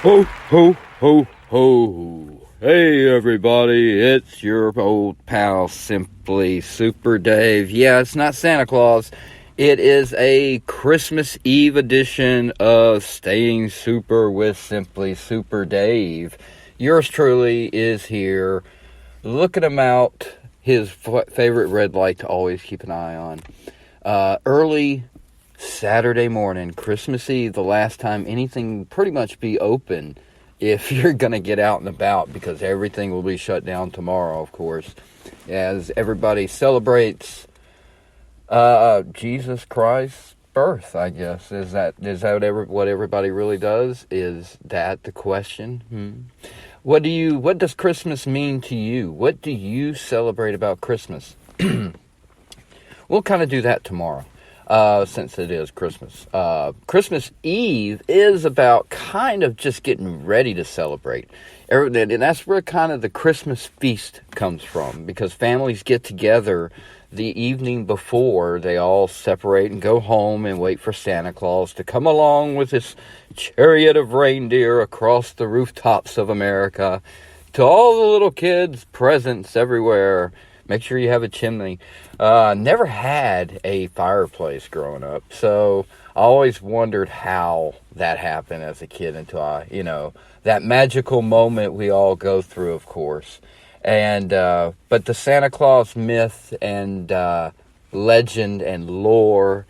Ho, ho, ho, ho. Hey, everybody, it's your old pal, SimplySuperDave. Yeah, it's not Santa Claus. It is a Christmas Eve edition of Staying Super with SimplySuperDave. Yours truly is here, looking him out, his favorite red light to always keep an eye on. Early Saturday morning, Christmas Eve, the last time anything pretty much be open if you're going to get out and about, because everything will be shut down tomorrow, of course, as everybody celebrates Jesus Christ's birth, I guess. Is that what everybody really does? Is that the question? What does Christmas mean to you? What do you celebrate about Christmas? We'll kind of do that tomorrow. Since it is Christmas. Christmas Eve is about kind of just getting ready to celebrate. And that's where kind of the Christmas feast comes from, because families get together the evening before. They all separate and go home and wait for Santa Claus to come along with his chariot of reindeer across the rooftops of America to all the little kids, presents everywhere. Make sure you have a chimney. Never had a fireplace growing up, so I always wondered how that happened as a kid until that magical moment we all go through, of course. And but the Santa Claus myth and legend and lore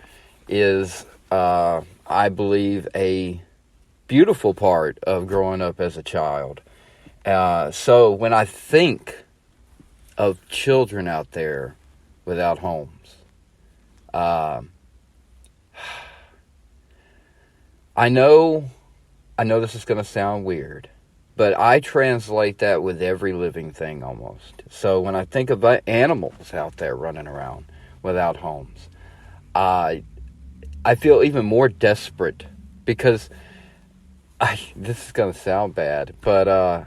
is, I believe, a beautiful part of growing up as a child. So when I think of children out there without homes, I know this is going to sound weird, but I translate that with every living thing almost. So when I think about animals out there running around without homes, I feel even more desperate, because this is going to sound bad, but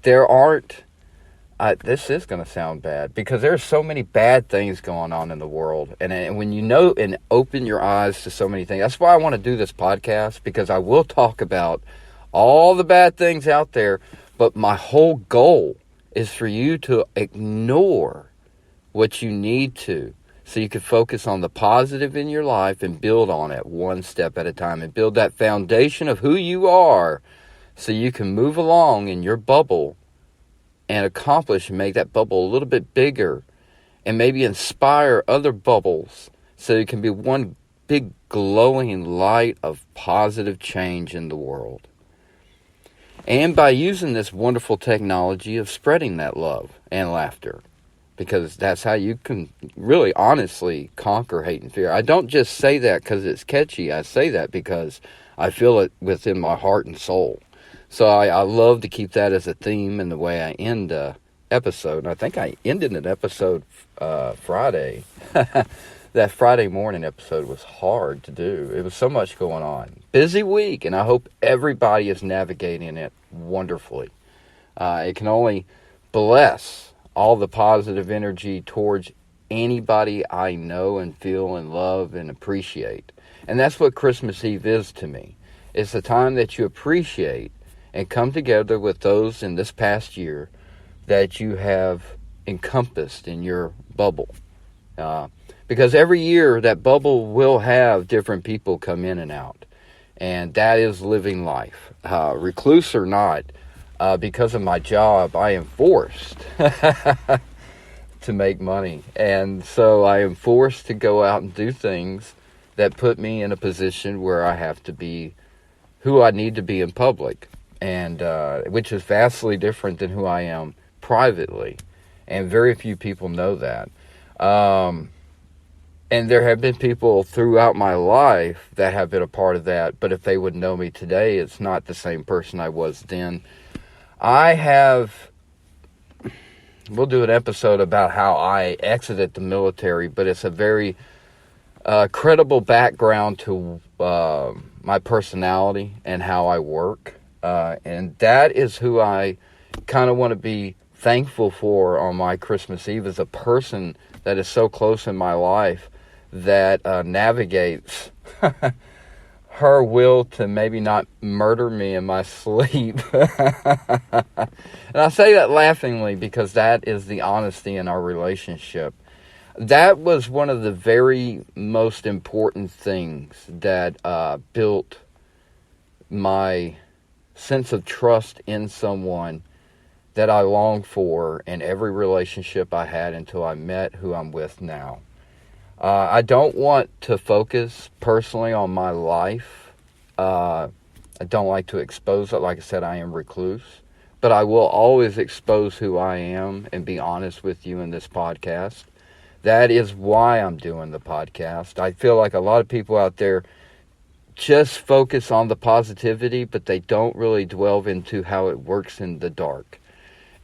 there aren't. This is going to sound bad, because there's so many bad things going on in the world. And when you know and open your eyes to so many things, that's why I want to do this podcast, because I will talk about all the bad things out there. But my whole goal is for you to ignore what you need to, so you can focus on the positive in your life and build on it one step at a time, and build that foundation of who you are, so you can move along in your bubble and accomplish and make that bubble a little bit bigger, and maybe inspire other bubbles, so it can be one big glowing light of positive change in the world. And by using this wonderful technology of spreading that love and laughter, because that's how you can really honestly conquer hate and fear. I don't just say that because it's catchy. I say that because I feel it within my heart and soul. So I love to keep that as a theme in the way I end a episode. And I think I ended an episode Friday. That Friday morning episode was hard to do. It was so much going on. Busy week, and I hope everybody is navigating it wonderfully. It can only bless all the positive energy towards anybody I know and feel and love and appreciate. And that's what Christmas Eve is to me. It's the time that you appreciate and come together with those in this past year that you have encompassed in your bubble. Because every year that bubble will have different people come in and out. And that is living life. Recluse or not, because of my job, I am forced to make money. And so I am forced to go out and do things that put me in a position where I have to be who I need to be in public. And which is vastly different than who I am privately, and very few people know that. And there have been people throughout my life that have been a part of that, but if they would know me today, it's not the same person I was then. We'll do an episode about how I exited the military, but it's a very credible background to my personality and how I work. And that is who I kind of want to be thankful for on my Christmas Eve, as a person that is so close in my life that navigates her will to maybe not murder me in my sleep. And I say that laughingly because that is the honesty in our relationship. That was one of the very most important things that built my sense of trust in someone that I longed for in every relationship I had until I met who I'm with now. I don't want to focus personally on my life. I don't like to expose it. Like I said, I am recluse. But I will always expose who I am and be honest with you in this podcast. That is why I'm doing the podcast. I feel like a lot of people out there just focus on the positivity, but they don't really delve into how it works in the dark.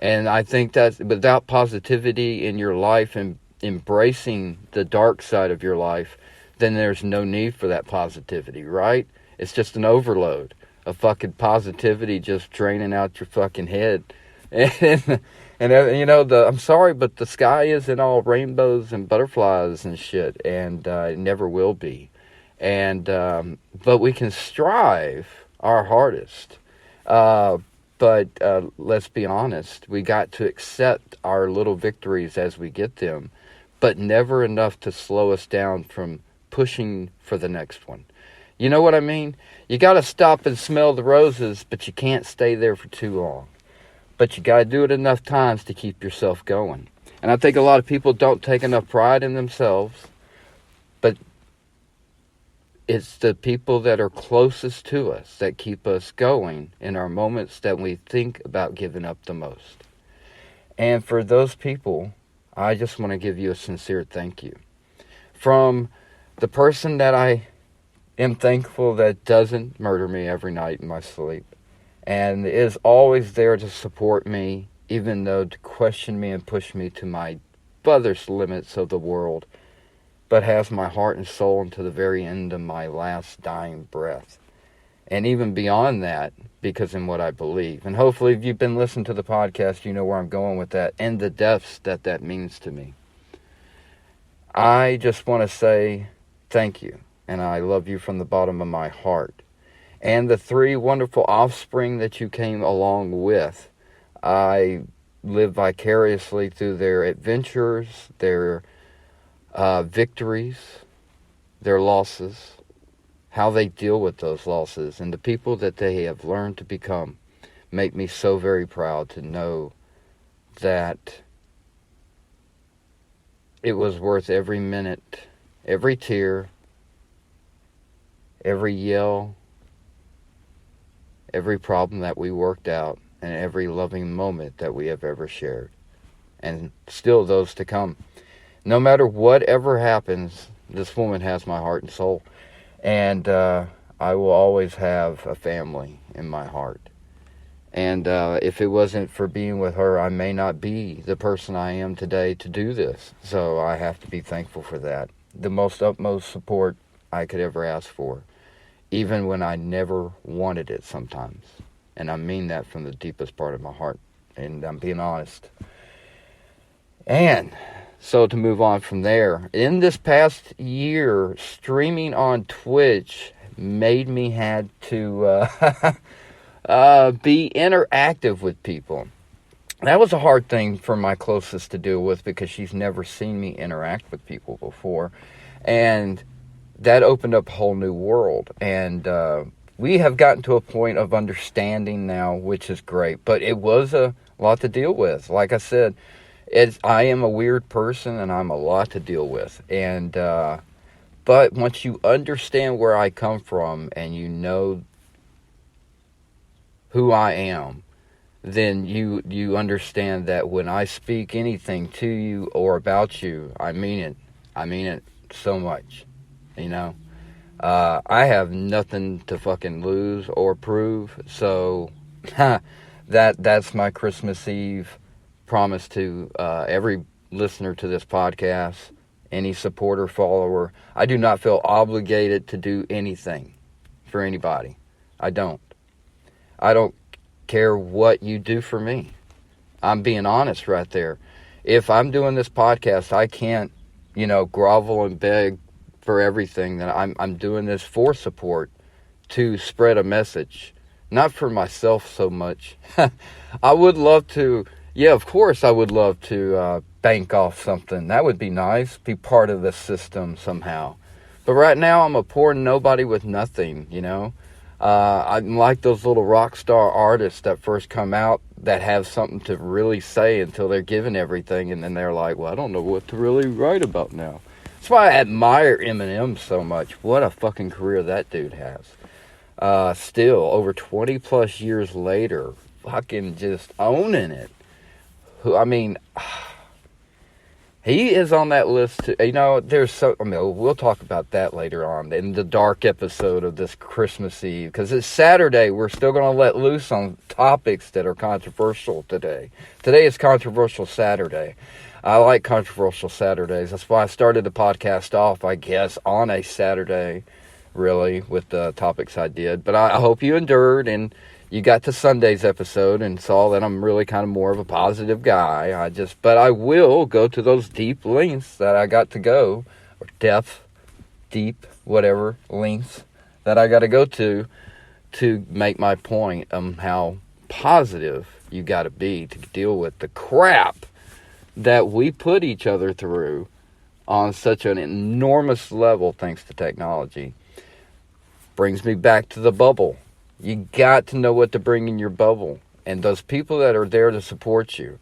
And I think that without positivity in your life and embracing the dark side of your life, then there's no need for that positivity, right? It's just an overload of fucking positivity just draining out your fucking head. And you know, I'm sorry, but the sky isn't all rainbows and butterflies and shit, and it never will be. And but we can strive our hardest. But let's be honest, we got to accept our little victories as we get them, but never enough to slow us down from pushing for the next one. You know what I mean? You got to stop and smell the roses, but you can't stay there for too long. But you got to do it enough times to keep yourself going. And I think a lot of people don't take enough pride in themselves, but it's the people that are closest to us that keep us going in our moments that we think about giving up the most. And for those people, I just want to give you a sincere thank you. From the person that I am thankful that doesn't murder me every night in my sleep, and is always there to support me, even though to question me and push me to my furthest limits of the world, but has my heart and soul until the very end of my last dying breath. And even beyond that, because in what I believe. And hopefully if you've been listening to the podcast, you know where I'm going with that and the depths that means to me. I just want to say thank you, and I love you from the bottom of my heart. And the 3 wonderful offspring that you came along with, I live vicariously through their adventures, their victories, their losses, how they deal with those losses, and the people that they have learned to become make me so very proud to know that it was worth every minute, every tear, every yell, every problem that we worked out, and every loving moment that we have ever shared. And still those to come. No matter whatever happens, this woman has my heart and soul. And I will always have a family in my heart. And if it wasn't for being with her, I may not be the person I am today to do this. So I have to be thankful for that. The utmost support I could ever ask for. Even when I never wanted it sometimes. And I mean that from the deepest part of my heart. And I'm being honest. And so to move on from there, in this past year, streaming on Twitch made me had to be interactive with people. That was a hard thing for my closest to deal with because she's never seen me interact with people before. And that opened up a whole new world. And we have gotten to a point of understanding now, which is great. But it was a lot to deal with. Like I said, I am a weird person and I'm a lot to deal with. And but once you understand where I come from and you know who I am, then you understand that when I speak anything to you or about you, I mean it. I mean it so much. You know, I have nothing to fucking lose or prove. So that's my Christmas Eve promise to every listener to this podcast, any supporter, follower. I do not feel obligated to do anything for anybody. I don't care what you do for me. I'm being honest right there. If I'm doing this podcast, I can't, grovel and beg for everything. That I'm doing this for support, to spread a message. Not for myself so much. I would love to, yeah, of course I would love to bank off something. That would be nice. Be part of the system somehow. But right now I'm a poor nobody with nothing, you know. I'm like those little rock star artists that first come out that have something to really say until they're given everything, and then they're like, well, I don't know what to really write about now. That's why I admire Eminem so much. What a fucking career that dude has. Still, over 20 plus years later, fucking just owning it. I mean, he is on that list too. You know, we'll talk about that later on in the dark episode of this Christmas Eve. Because it's Saturday, we're still going to let loose on topics that are controversial today. Today is Controversial Saturday. I like controversial Saturdays. That's why I started the podcast off, I guess, on a Saturday, really, with the topics I did. But I hope you endured and you got to Sunday's episode and saw that I'm really kind of more of a positive guy. But I will go to those deep lengths that I got to go, or deep, whatever, lengths that I got to go to make my point on how positive you got to be to deal with the crap that we put each other through on such an enormous level thanks to technology. Brings me back to the bubble. You got to know what to bring in your bubble. And those people that are there to support you,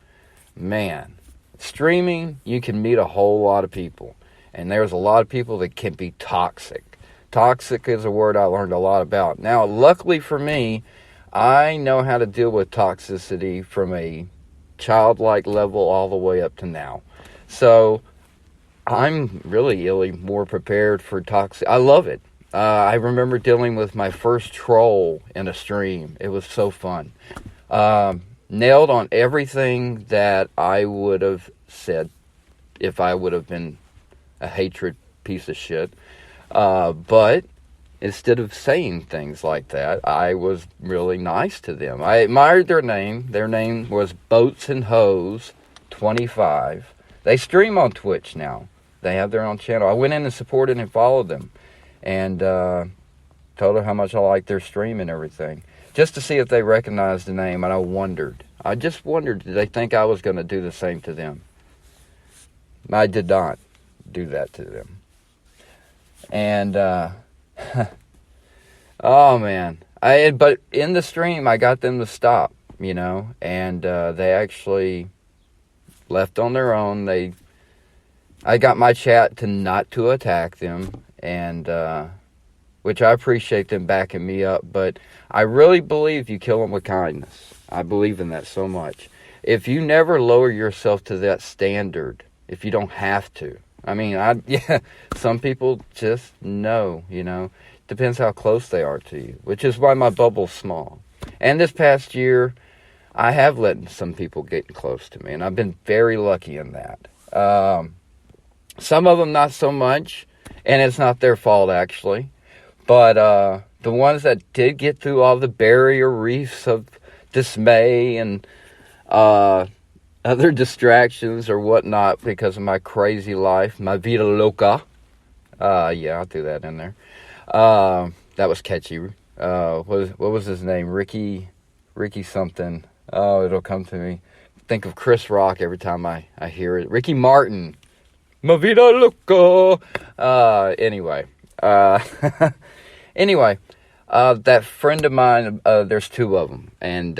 man, streaming, you can meet a whole lot of people. And there's a lot of people that can be toxic. Toxic is a word I learned a lot about. Now, luckily for me, I know how to deal with toxicity from a childlike level all the way up to now. So I'm really more prepared for toxic. I love it. I remember dealing with my first troll in a stream. It was so fun. Nailed on everything that I would have said if I would have been a hatred piece of shit. But instead of saying things like that, I was really nice to them. I admired their name. Their name was Boats and Hoes 25. They stream on Twitch now. They have their own channel. I went in and supported and followed them. And told them how much I liked their stream and everything. Just to see if they recognized the name. And I just wondered, did they think I was going to do the same to them? I did not do that to them. And, oh man. But in the stream, I got them to stop, you know. And they actually left on their own. I got my chat to not to attack them. And, which I appreciate them backing me up, but I really believe you kill them with kindness. I believe in that so much. If you never lower yourself to that standard, if you don't have to, I mean, some people just know, you know, depends how close they are to you, which is why my bubble's small. And this past year, I have let some people get close to me, and I've been very lucky in that. Some of them not so much. And it's not their fault, actually. But the ones that did get through all the barrier reefs of dismay and other distractions or whatnot because of my crazy life, my vida loca. Yeah, I'll do that in there. That was catchy. What was his name? Ricky something. Oh, it'll come to me. Think of Chris Rock every time I hear it. Ricky Martin. Ma vida loca. Anyway, that friend of mine, there's two of them, and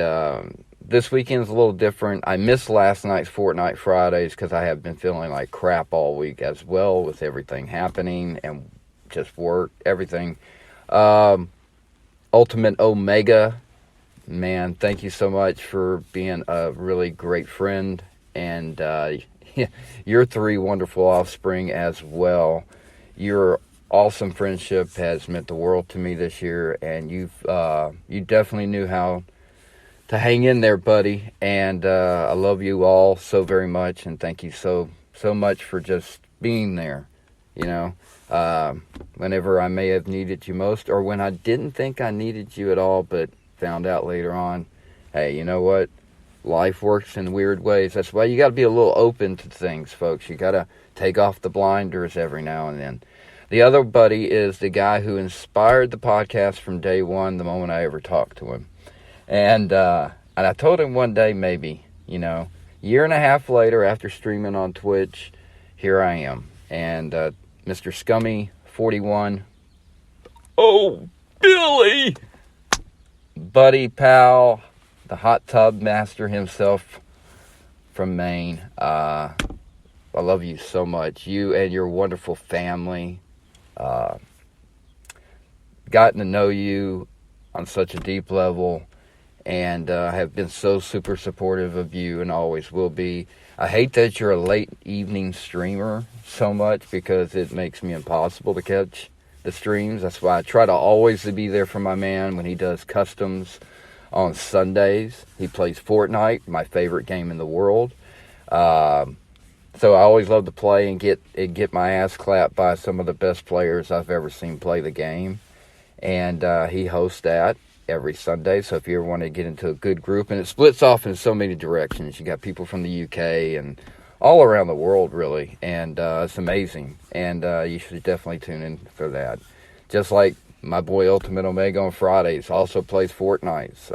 this weekend's a little different. I missed last night's Fortnite Fridays because I have been feeling like crap all week as well with everything happening and just work, everything. Ultimate Omega, man, thank you so much for being a really great friend, and your three wonderful offspring as well. Your awesome friendship has meant the world to me this year, and you definitely knew how to hang in there, buddy. And I love you all so very much, and thank you so much for just being there. You know, whenever I may have needed you most, or when I didn't think I needed you at all, but found out later on, hey, you know what? Life works in weird ways. That's why you got to be a little open to things, folks. You got to take off the blinders every now and then. The other buddy is the guy who inspired the podcast from day one, the moment I ever talked to him. And I told him one day, maybe, year and a half later after streaming on Twitch, here I am. And Mr. Scummy41, oh, Billy! Buddy, pal, the hot tub master himself from Maine. I love you so much. You and your wonderful family. Gotten to know you on such a deep level, and have been so super supportive of you and always will be. I hate that you're a late evening streamer so much because it makes me impossible to catch the streams. That's why I try to always be there for my man when he does customs on Sundays. He plays Fortnite, my favorite game in the world. So I always love to play and get my ass clapped by some of the best players I've ever seen play the game. And he hosts that every Sunday. So if you ever want to get into a good group, and it splits off in so many directions. You got people from the UK and all around the world, really. And it's amazing. And you should definitely tune in for that. Just like my boy Ultimate Omega on Fridays also plays Fortnite.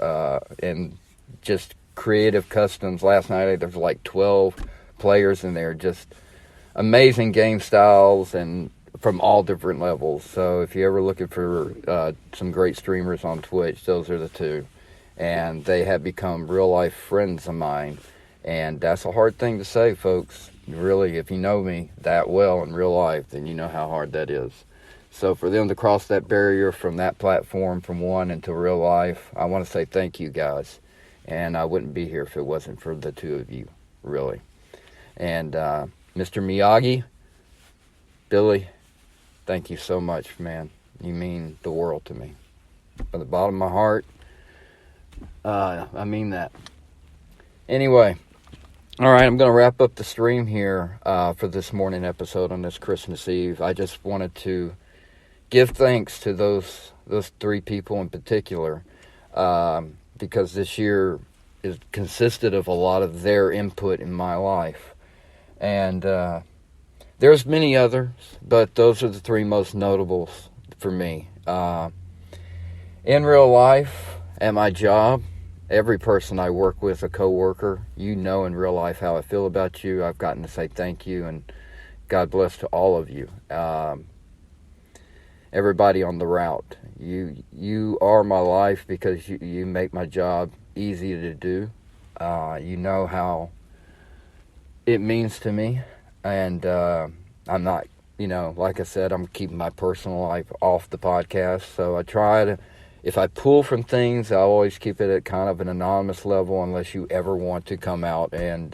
And just creative customs. Last night there was like 12 players in there, just amazing game styles and from all different levels. So if you're ever looking for some great streamers on Twitch, those are the two, and they have become real life friends of mine. And that's a hard thing to say, folks. Really, if you know me that well in real life, then you know how hard that is. So for them to cross that barrier from that platform from one into real life, I want to say thank you guys. And I wouldn't be here if it wasn't for the two of you, really. And Mr. Miyagi, Billy, thank you so much, man. You mean the world to me. From the bottom of my heart, I mean that. Anyway, all right, I'm going to wrap up the stream here for this morning episode on this Christmas Eve. I just wanted to give thanks to those three people in particular, because this year consisted of a lot of their input in my life. And there's many others, but those are the three most notable for me. In real life, at my job, every person I work with, a coworker, you know in real life how I feel about you. I've gotten to say thank you, and God bless to all of you. Everybody on the route, you are my life because you make my job easy to do. You know how it means to me, and I'm not, like I said, I'm keeping my personal life off the podcast, so I try to, if I pull from things, I always keep it at kind of an anonymous level unless you ever want to come out and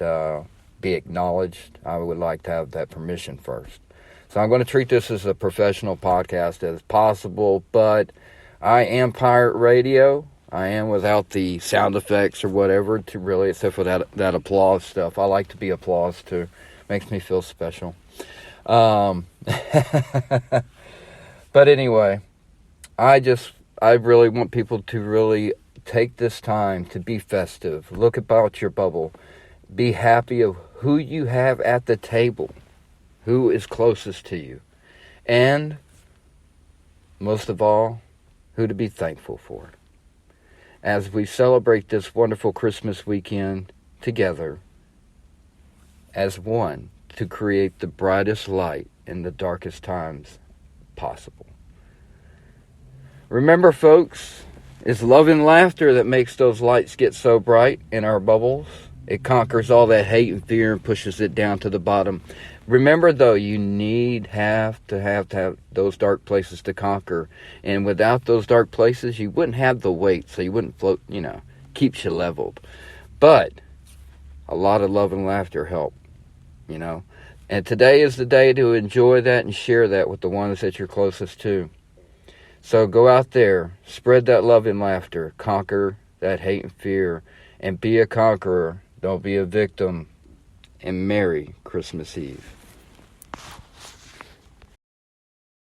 be acknowledged. I would like to have that permission first. So I'm going to treat this as a professional podcast as possible, but I am pirate radio. I am without the sound effects or whatever, to really, except for that applause stuff. I like to be applauded too. Makes me feel special. But anyway, I really want people to really take this time to be festive. Look about your bubble. Be happy of who you have at the table, who is closest to you, and most of all, who to be thankful for. As we celebrate this wonderful Christmas weekend together as one to create the brightest light in the darkest times possible. Remember, folks, it's love and laughter that makes those lights get so bright in our bubbles. It conquers all that hate and fear and pushes it down to the bottom. Remember, though, you have to have those dark places to conquer. And without those dark places, you wouldn't have the weight, so you wouldn't float, keeps you leveled. But a lot of love and laughter help, And today is the day to enjoy that and share that with the ones that you're closest to. So go out there, spread that love and laughter, conquer that hate and fear, and be a conqueror. Don't be a victim. And Merry Christmas Eve.